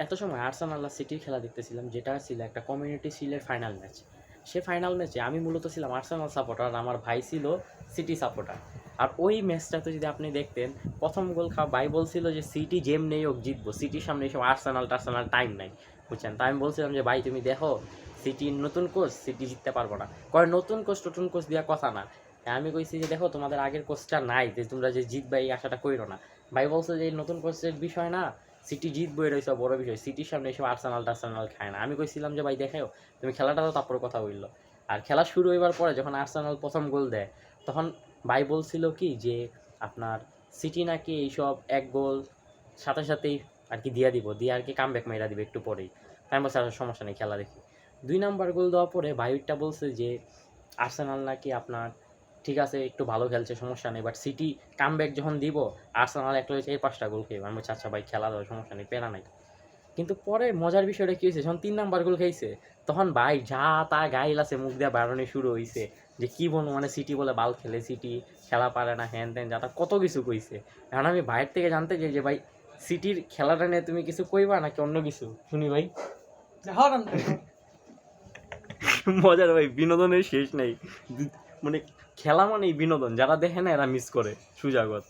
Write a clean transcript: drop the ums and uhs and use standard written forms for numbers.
এত সময় আর্সেনাল আর সিটির খেলা দেখতেছিলাম, যেটা ছিল একটা কমিউনিটি শিল্ডের ফাইনাল ম্যাচ। সে ফাইনাল ম্যাচে আমি মূলত ছিলাম আর্সেনাল সাপোর্টার, আর আমার ভাই ছিল সিটি সাপোর্টার। আর ওই ম্যাচটাতে যদি আপনি দেখতেন, প্রথম গোল খাওয়া ভাই বলছিল যে সিটি জেম নেই হোক জিতবো, সিটির সামনে এসব আর্সেনাল টার্সেনাল টাইম নাই, বুঝছেন? তাই আমি বলছিলাম যে ভাই তুমি দেখো সিটির নতুন কোচ, সিটি জিততে পারবো না। কয় নতুন কোচ দেওয়া কথা না, আমি কইছি যে দেখো তোমাদের আগের কোচটা নাই, যে তোমরা যে জিতবা এই আশাটা কইরো না। ভাই বলছে যে নতুন কোচের বিষয় না, সিটি জিতবো, এটা হচ্ছে বড় বিষয়, সিটির সামনে এসব আর্সেনাল টার্সেনাল খায় না। আমি কইছিলাম যে ভাই দেখাও তুমি খেলাটা, তো তারপরে কথা বললো। আর খেলা শুরু হইবার পরে যখন আর্সেনাল প্রথম গোল দেয়, তখন ভাই বলছিল কি যে আপনার সিটি নাকি এইসব এক গোল সাথে সাথেই আর কি দিয়া দিব, দিয়ে আর কি কামব্যাক মেরা দিবে একটু পরেই। তাই বলছে আর সমস্যা নেই, খেলা দেখি। 2 নাম্বার গোল দেওয়ার পরে ভাইটা বলছে যে আর্সেনাল নাকি আপনার ঠিক আছে একটু ভালো খেলছে, সমস্যা নেই, বাট সিটি কামব্যাক যখন দিব আর্সেনাল একটা হয়েছে এই 5টা গোল খেয়ে। আমি বলছি আচ্ছা ভাই খেলা দাও, সমস্যা নেই, পেরা নাই। কিন্তু পরে মজার বিষয়টা কী হয়েছে, যখন 3 নাম্বার গোল খাইছে তখন ভাই যা তা গাইল আছে মুখ দিয়ে বাড়ানো শুরু হয়েছে, যে কী বলবো, মানে সিটি বলে বাল খেলে, সিটি খেলা পারে না, হ্যান ত্যান যা তা কত কিছু কইছে। এখন আমি বাইরের থেকে জানতে চাই যে ভাই সিটির খেলাটা নিয়ে তুমি কিছু কইবা নাকি অন্য কিছু শুনি ভাই। মজার ভাই, বিনোদনের শেষ নেই। মানে খেলা মানেই বিনোদন, যারা দেখে না এরা মিস করে সুজাগত।